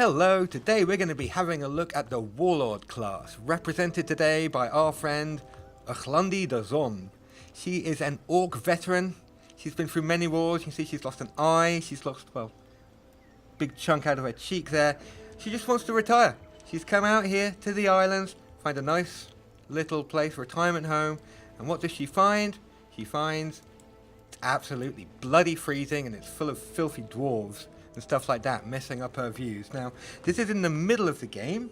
Hello, today we're going to be having a look at the Warlord class, represented today by our friend Achlandi de Zon. She is an Orc veteran. She's been through many wars. You can see she's lost an eye. She's lost, well, big chunk out of her cheek there. She just wants to retire. She's come out here to the islands, find a nice little place, retirement home. And what does she find? She finds it's absolutely bloody freezing and it's full of filthy dwarves and stuff like that, messing up her views. Now, this is in the middle of the game.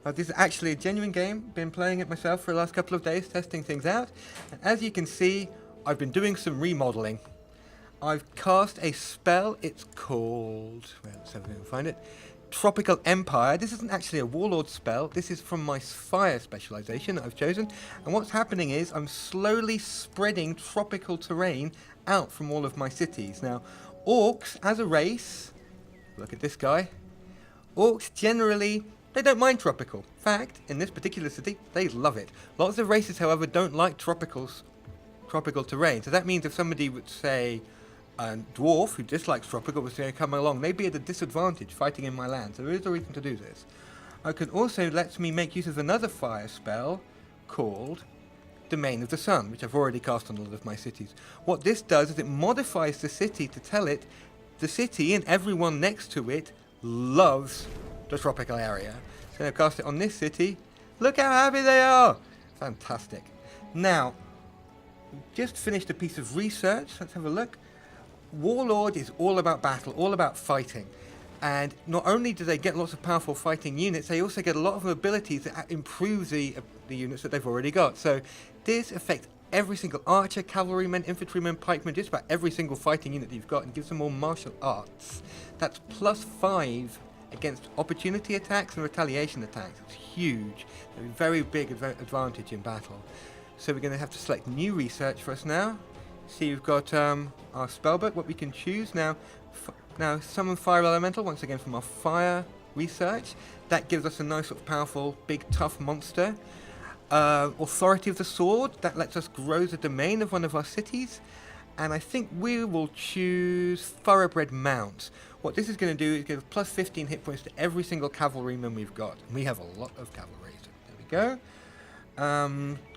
This is actually a genuine game. Been playing it myself for the last couple of days, testing things out. And as you can see, I've been doing some remodeling. I've cast a spell. It's called, well, let's see if we can find it. Tropical Empire. This isn't actually a Warlord spell. This is from my fire specialization that I've chosen. And what's happening is I'm slowly spreading tropical terrain out from all of my cities. Now, orcs as a race, look at this guy. Orcs generally, they don't mind tropical. In fact, in this particular city, they love it. Lots of races, however, don't like tropical terrain. So that means if somebody would say a dwarf who dislikes tropical was going to come along, they'd be at a disadvantage fighting in my land. So there is a reason to do this. I can also let me make use of another fire spell called Domain of the Sun, which I've already cast on a lot of my cities. What this does is it modifies the city to tell it the city and everyone next to it loves the tropical area. So I've cast it on this city. Look how happy they are! Fantastic. Now, just finished a piece of research. Let's have a look. Warlord is all about battle, all about fighting. And not only do they get lots of powerful fighting units, they also get a lot of abilities that improve the units that they've already got. So this affects every single archer, cavalryman, infantryman, pikeman, just about every single fighting unit that you've got, and gives them more martial arts. That's +5 against opportunity attacks and retaliation attacks. It's huge. A very big advantage in battle. So we're going to have to select new research for us now. See, we've got our spellbook, what we can choose now. Now, summon fire elemental, once again from our fire research. That gives us a nice sort of powerful, big, tough monster. Authority of the sword, that lets us grow the domain of one of our cities. And I think we will choose thoroughbred mount. What this is going to do is give +15 hit points to every single cavalryman we've got. And we have a lot of cavalry, so there we go.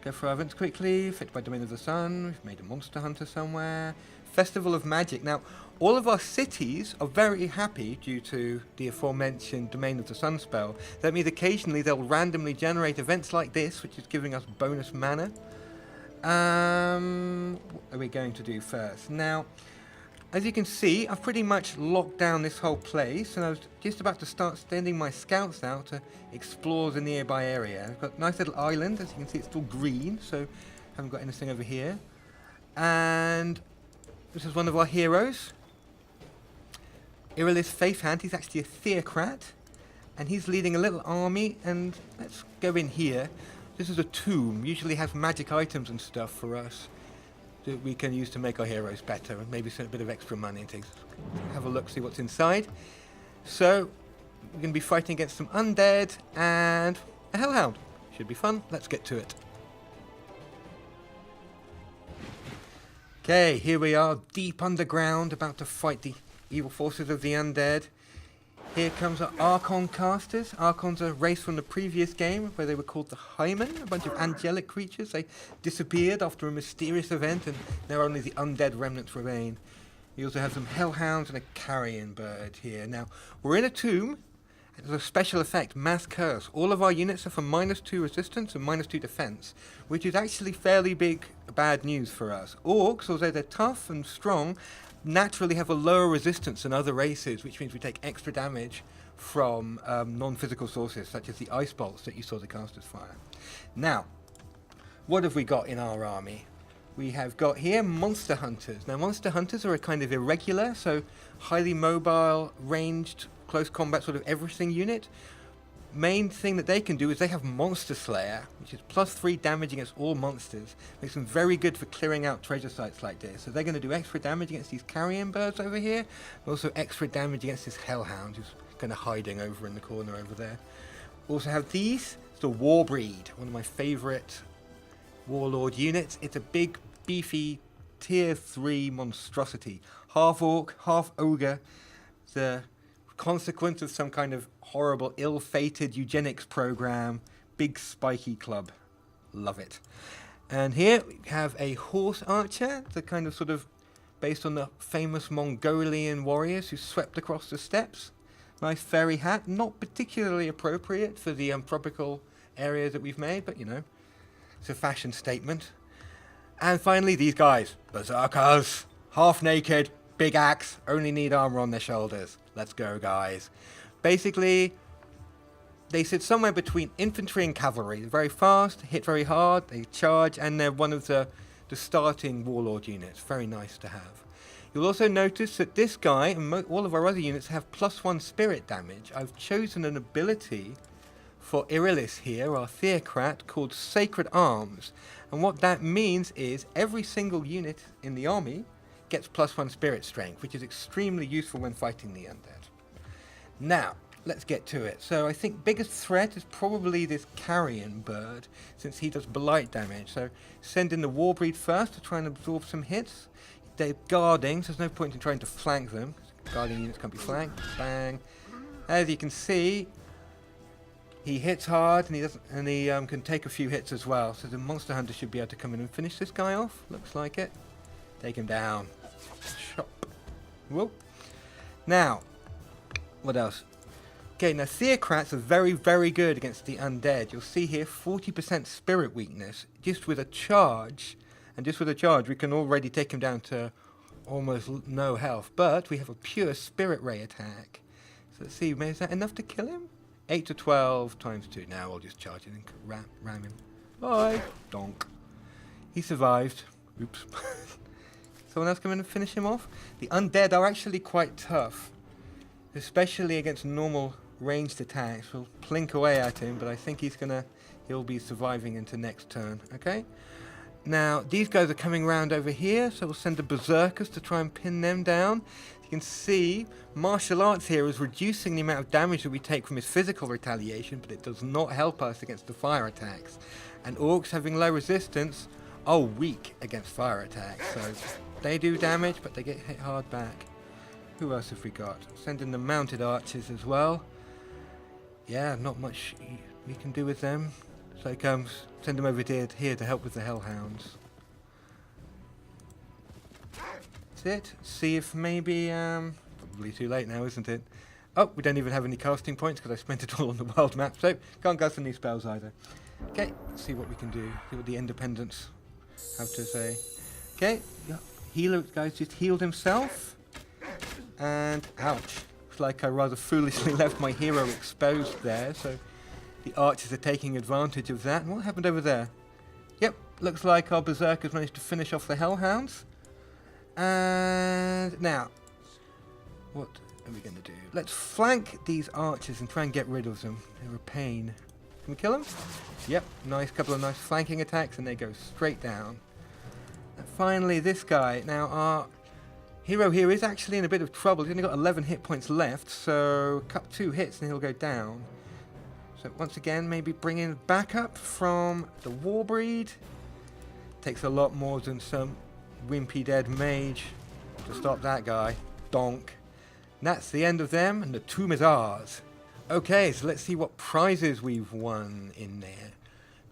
Go for our events quickly. Fit by Domain of the Sun. We've made a monster hunter somewhere. Festival of Magic. Now, all of our cities are very happy due to the aforementioned Domain of the Sun spell. That means occasionally they'll randomly generate events like this, which is giving us bonus mana. What are we going to do first? Now, as you can see, I've pretty much locked down this whole place, and I was just about to start sending my scouts out to explore the nearby area. I've got a nice little island. As you can see, it's still green, so haven't got anything over here. And this is one of our heroes, Irilis Faithhand. He's actually a theocrat, and he's leading a little army. And let's go in here. This is a tomb. Usually has magic items and stuff for us that we can use to make our heroes better, and maybe a bit of extra money and things. Have a look, see what's inside. So we're going to be fighting against some undead and a hellhound. Should be fun. Let's get to it. Okay, here we are, deep underground, about to fight the evil forces of the undead. Here comes our Archon casters. Archons are a race from the previous game where they were called the Hymen, a bunch of angelic creatures. They disappeared after a mysterious event, and now only the undead remnants remain. We also have some hellhounds and a carrion bird here. Now, we're in a tomb. There's a special effect, Mass Curse. All of our units are from -2 resistance and -2 defense, which is actually fairly bad news for us. Orcs, although they're tough and strong, naturally have a lower resistance than other races, which means we take extra damage from non-physical sources, such as the ice bolts that you saw the casters fire. Now, what have we got in our army? We have got here monster hunters. Now, monster hunters are a kind of irregular, so highly mobile, ranged, close combat sort of everything unit. Main thing that they can do is they have Monster Slayer, which is +3 damage against all monsters. Makes them very good for clearing out treasure sites like this. So they're going to do extra damage against these carrion birds over here, but also extra damage against this hellhound who's kind of hiding over in the corner over there. Also have these. It's the Warbreed, one of my favorite Warlord units. It's a big, beefy, tier 3 monstrosity. Half orc, half ogre. The consequence of some kind of horrible, ill-fated eugenics program. Big spiky club. Love it. And here we have a horse archer, the kind of sort of based on the famous Mongolian warriors who swept across the steppes. Nice fairy hat, not particularly appropriate for the tropical areas that we've made, but you know, it's a fashion statement. And finally, these guys, berserkers, half naked, big axe, only need armor on their shoulders. Let's go, guys. Basically, they sit somewhere between infantry and cavalry. They're very fast, hit very hard, they charge, and they're one of the starting warlord units. Very nice to have. You'll also notice that this guy and all of our other units have +1 spirit damage. I've chosen an ability for Irilis here, our theocrat, called Sacred Arms. And what that means is every single unit in the army gets +1 spirit strength, which is extremely useful when fighting the undead. Now, let's get to it. So I think biggest threat is probably this carrion bird, since he does blight damage. So send in the Warbreed first to try and absorb some hits. They're guarding, so there's no point in trying to flank them. Guarding units can't be flanked. Bang. As you can see, he hits hard, and he can take a few hits as well. So the monster hunter should be able to come in and finish this guy off. Looks like it. Take him down. Chop. Whoa. Now, what else? Okay, now theocrats are very, very good against the undead. You'll see here 40% spirit weakness. Just with a charge, and just with a charge, we can already take him down to almost no health. But we have a pure spirit ray attack. So let's see, is that enough to kill him? 8 to 12 times 2. Now I'll just charge it and ram him. Bye. Donk. He survived. Oops. Someone else come in and finish him off? The undead are actually quite tough, especially against normal ranged attacks. We'll plink away at him, but I think he'll be surviving into next turn. Okay? Now, these guys are coming round over here, so we'll send the berserkers to try and pin them down. You can see martial arts here is reducing the amount of damage that we take from his physical retaliation, but it does not help us against the fire attacks. And orcs having low resistance are weak against fire attacks, so they do damage, but they get hit hard back. Who else have we got? Send in the mounted archers as well. Yeah, not much we can do with them. So send them over here to help with the hellhounds. That's it. See if maybe probably too late now, isn't it? Oh, we don't even have any casting points because I spent it all on the wild map, so can't cast any spells either. Okay, let's see what we can do. See what the independents have to say. Okay, healer guy's just healed himself. And ouch. Looks like I rather foolishly left my hero exposed there, so the archers are taking advantage of that. And what happened over there? Yep, looks like our berserkers managed to finish off the hellhounds. And now, what are we going to do? Let's flank these archers and try and get rid of them. They're a pain. Can we kill them? Yep, couple of nice flanking attacks, and they go straight down. And finally, this guy. Now, our hero here is actually in a bit of trouble. He's only got 11 hit points left, so cut 2 hits and he'll go down. So once again, maybe bring in backup from the Warbreed. Takes a lot more than some wimpy dead mage to stop that guy. Donk. And that's the end of them, and the tomb is ours. Okay, so let's see what prizes we've won in there.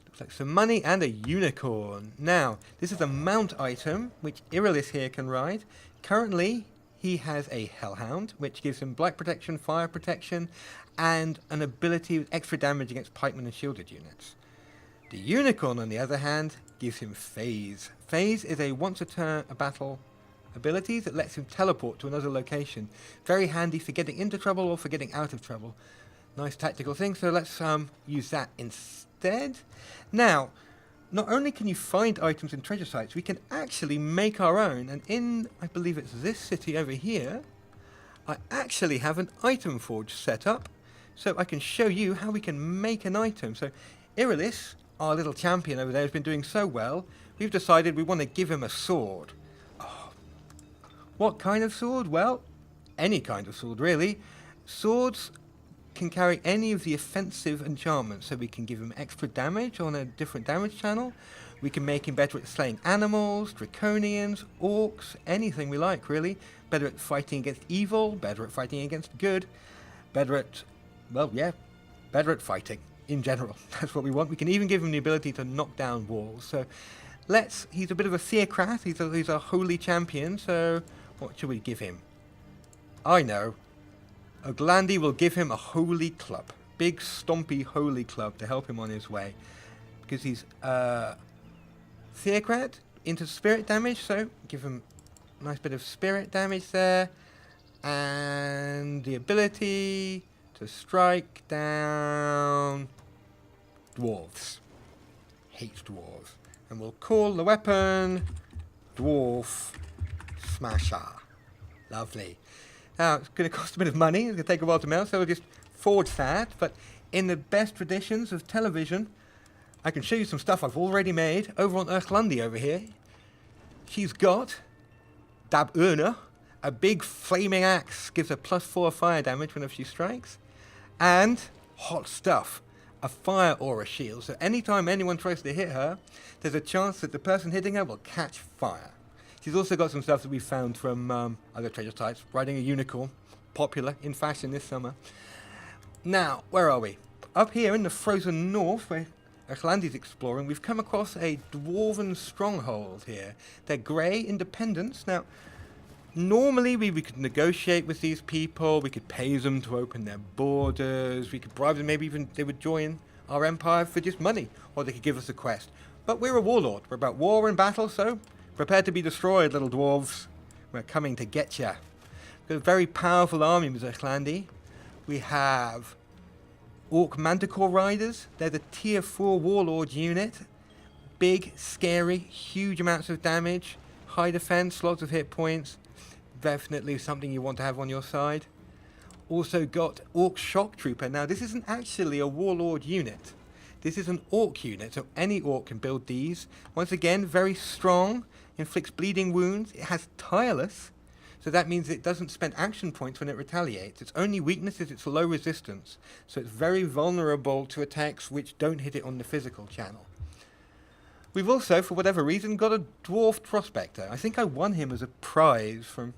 Looks like some money and a unicorn. Now, this is a mount item, which Irilis here can ride. Currently, he has a Hellhound, which gives him blight protection, fire protection, and an ability with extra damage against pikemen and shielded units. The unicorn, on the other hand, gives him Phase. Phase is a once a battle ability that lets him teleport to another location. Very handy for getting into trouble or for getting out of trouble. Nice tactical thing, so let's use that instead. Now, not only can you find items in treasure sites, we can actually make our own. And in, I believe it's this city over here, I actually have an item forge set up. So I can show you how we can make an item. So Irilis, our little champion over there, has been doing so well, we've decided we want to give him a sword. Oh. What kind of sword? Well, any kind of sword, really. Swords can carry any of the offensive enchantments, so we can give him extra damage on a different damage channel. We can make him better at slaying animals, draconians, orcs, anything we like, really. Better at fighting against evil, better at fighting against good. better at, well, yeah, better at fighting in general. That's what we want. We can even give him the ability to knock down walls. So he's a bit of a theocrat. He's a holy champion. So what should we give him? I know. Oglandi will give him a holy club. Big, stompy, holy club to help him on his way. Because he's theocrat into spirit damage. So give him a nice bit of spirit damage there. And the ability to strike down dwarves. Hates dwarves. And we'll call the weapon Dwarf Smasher. Lovely. Now, it's going to cost a bit of money. It's going to take a while to melt, so we'll just forge that. But in the best traditions of television, I can show you some stuff I've already made over on Urchlandi over here. She's got Dab Urna, a big flaming axe, gives her +4 fire damage whenever she strikes. And hot stuff, a fire aura shield. So anytime anyone tries to hit her, there's a chance that the person hitting her will catch fire. She's also got some stuff that we found from other treasure sites. Riding a unicorn, popular in fashion this summer. Now, where are we? Up here in the frozen north, where Urchlandi's exploring, we've come across a dwarven stronghold here. They're grey independents. Now, normally we could negotiate with these people. We could pay them to open their borders. We could bribe them. Maybe even they would join our empire for just money, or they could give us a quest. But we're a warlord. We're about war and battle, so prepare to be destroyed, little dwarves. We're coming to get ya. We've got a very powerful army, Mr. Urchlandi. We have Orc Manticore Riders. They're the tier 4 warlord unit. Big, scary, huge amounts of damage. High defense, lots of hit points. Definitely something you want to have on your side. Also got Orc Shock Trooper. Now, this isn't actually a warlord unit. This is an orc unit, so any orc can build these. Once again, very strong. Inflicts bleeding wounds. It has tireless, so that means it doesn't spend action points when it retaliates. Its only weakness is its low resistance, so it's very vulnerable to attacks which don't hit it on the physical channel. We've also, for whatever reason, got a dwarf prospector. I think I won him as a prize from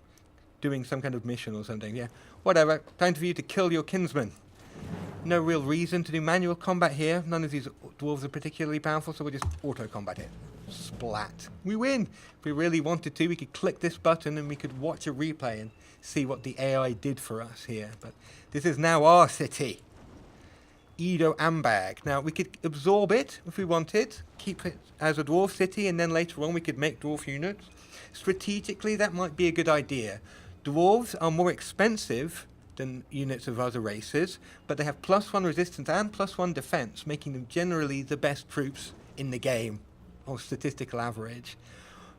doing some kind of mission or something. Yeah, whatever. Time for you to kill your kinsman. No real reason to do manual combat here. None of these dwarves are particularly powerful, so we'll just auto-combat it. Splat. We win! If we really wanted to, we could click this button and we could watch a replay and see what the AI did for us here. But this is now our city. Edo Ambag. Now, we could absorb it if we wanted, keep it as a dwarf city, and then later on we could make dwarf units. Strategically, that might be a good idea. Dwarves are more expensive than units of other races, but they have +1 resistance and +1 defense, making them generally the best troops in the game, on statistical average.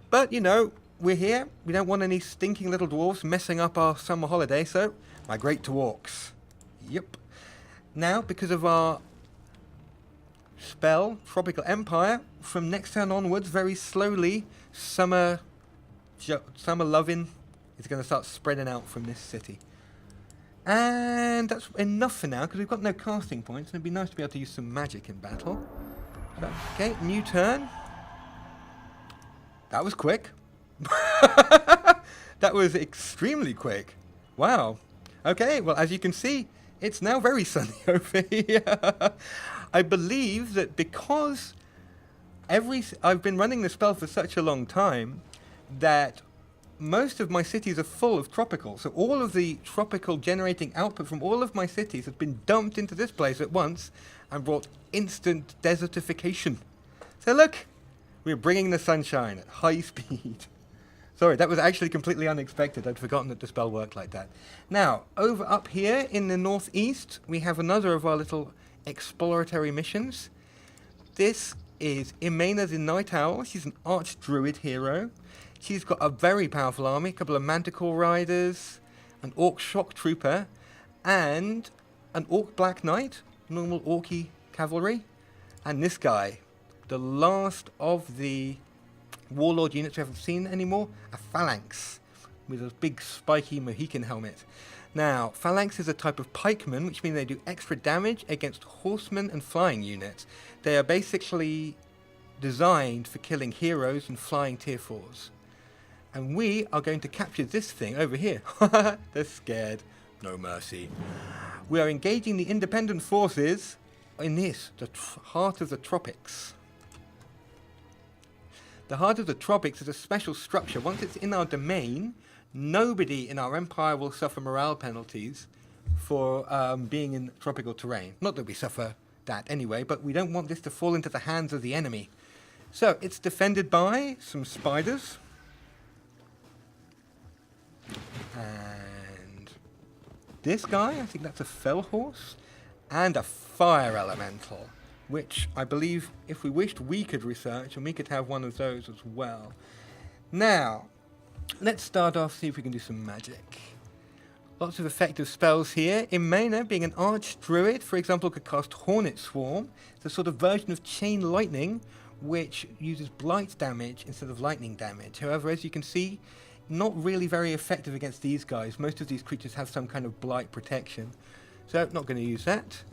But, you know, we're here. We don't want any stinking little dwarves messing up our summer holiday, so migrate to orcs. Yep. Now, because of our spell, Tropical Empire, from next turn onwards, very slowly, summer loving is going to start spreading out from this city. And that's enough for now, because we've got no casting points, and it'd be nice to be able to use some magic in battle. So, okay, new turn. That was quick. That was extremely quick. Wow. Okay, well, as you can see, it's now very sunny over here. I believe that because I've been running the spell for such a long time that most of my cities are full of tropical. So all of the tropical generating output from all of my cities has been dumped into this place at once and brought instant desertification. So look, we're bringing the sunshine at high speed. Sorry, that was actually completely unexpected. I'd forgotten that the spell worked like that. Now, over up here in the northeast, we have another of our little exploratory missions. This is Imena the Night Owl. She's an arch-druid hero. She's got a very powerful army, a couple of Manticore Riders, an Orc Shock Trooper, and an Orc Black Knight, normal Orky cavalry. And this guy, the last of the warlord units we haven't seen anymore, a Phalanx, with a big spiky Mohican helmet. Now, Phalanx is a type of pikeman, which means they do extra damage against horsemen and flying units. They are basically designed for killing heroes and flying tier 4s. And we are going to capture this thing over here. They're scared. No mercy. We are engaging the independent forces in this, the heart of the tropics. The heart of the tropics is a special structure. Once it's in our domain, nobody in our empire will suffer morale penalties for being in tropical terrain. Not that we suffer that anyway, but we don't want this to fall into the hands of the enemy. So it's defended by some spiders. And this guy, I think that's a fell horse, and a fire elemental, which I believe if we wished we could research, and we could have one of those as well. Now, let's start off, see if we can do some magic. Lots of effective spells here. Imena, being an arch-druid, for example, could cast Hornet Swarm. It's a sort of version of Chain Lightning, which uses blight damage instead of lightning damage. However, as you can see, not really very effective against these guys. Most of these creatures have some kind of blight protection. So, not going to use that.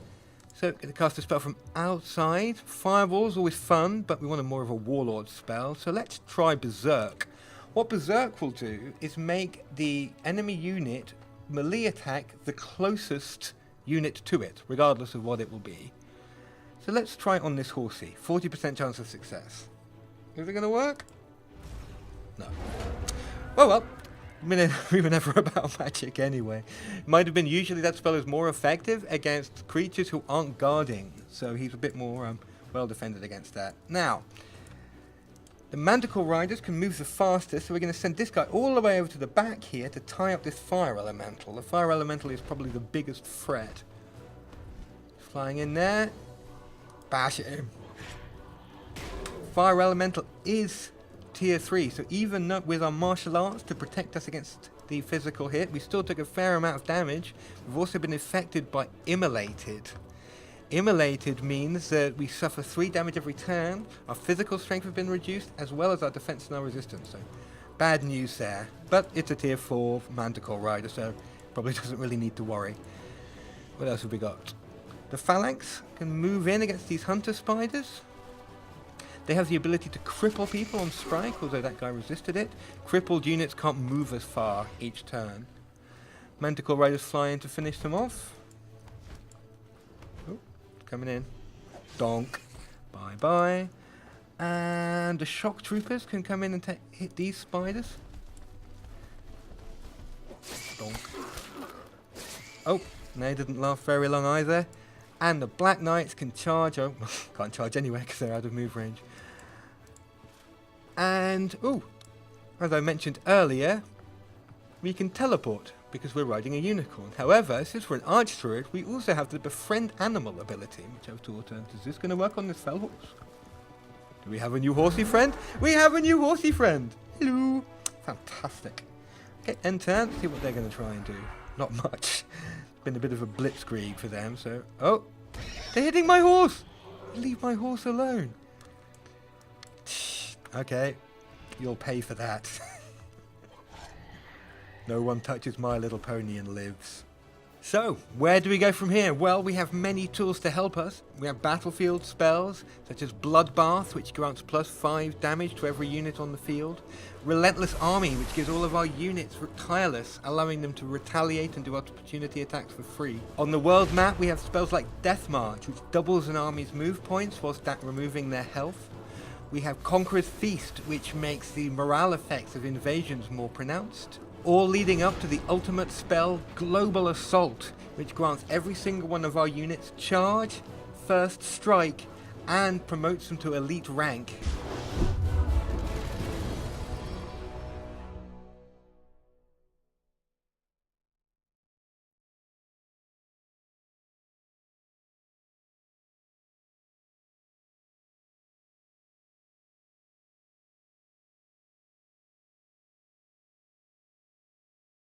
So, going to cast a spell from outside. Fireball's always fun, but we want more of a Warlord spell. So let's try Berserk. What Berserk will do is make the enemy unit melee attack the closest unit to it, regardless of what it will be. So let's try it on this horsey. 40% chance of success. Is it going to work? No. Oh well. We were never about magic anyway. Might have been usually that spell is more effective against creatures who aren't guarding. So he's a bit more well defended against that. Now, the Manticore Riders can move the fastest, so we're going to send this guy all the way over to the back here to tie up this Fire Elemental. The Fire Elemental is probably the biggest threat. Flying in there. Bash at him. Fire Elemental is tier 3, so even with our martial arts to protect us against the physical hit, we still took a fair amount of damage. We've also been affected by Immolated. Immolated means that we suffer 3 damage every turn, our physical strength has been reduced, as well as our defense and our resistance, so bad news there. But it's a tier 4 Manticore Rider, so probably doesn't really need to worry. What else have we got? The Phalanx can move in against these Hunter Spiders. They have the ability to cripple people on strike, although that guy resisted it. Crippled units can't move as far each turn. Manticore Riders fly in to finish them off. Coming in. Donk. Bye-bye. And the Shock Troopers can come in and hit these spiders. Donk. Oh, they didn't last very long either. And the Black Knights can charge. Oh, can't charge anyway because they're out of move range. And, as I mentioned earlier, we can teleport because we're riding a unicorn. However, since we're an arch-druid, we also have the befriend animal ability, which I've taught her. Is this going to work on this fell horse? Do we have a new horsey friend? We have a new horsey friend! Hello! Fantastic. Okay, end turn. See what they're going to try and do. Not much. Been a bit of a blitzkrieg for them, so... Oh! They're hitting my horse! Leave my horse alone. Okay. You'll pay for that. No one touches My Little Pony and lives. So, where do we go from here? Well, we have many tools to help us. We have battlefield spells, such as Bloodbath, which grants +5 damage to every unit on the field. Relentless Army, which gives all of our units tireless, allowing them to retaliate and do opportunity attacks for free. On the world map, we have spells like Death March, which doubles an army's move points whilst removing their health. We have Conqueror's Feast, which makes the morale effects of invasions more pronounced. All leading up to the ultimate spell, Global Assault, which grants every single one of our units charge, first strike, and promotes them to elite rank.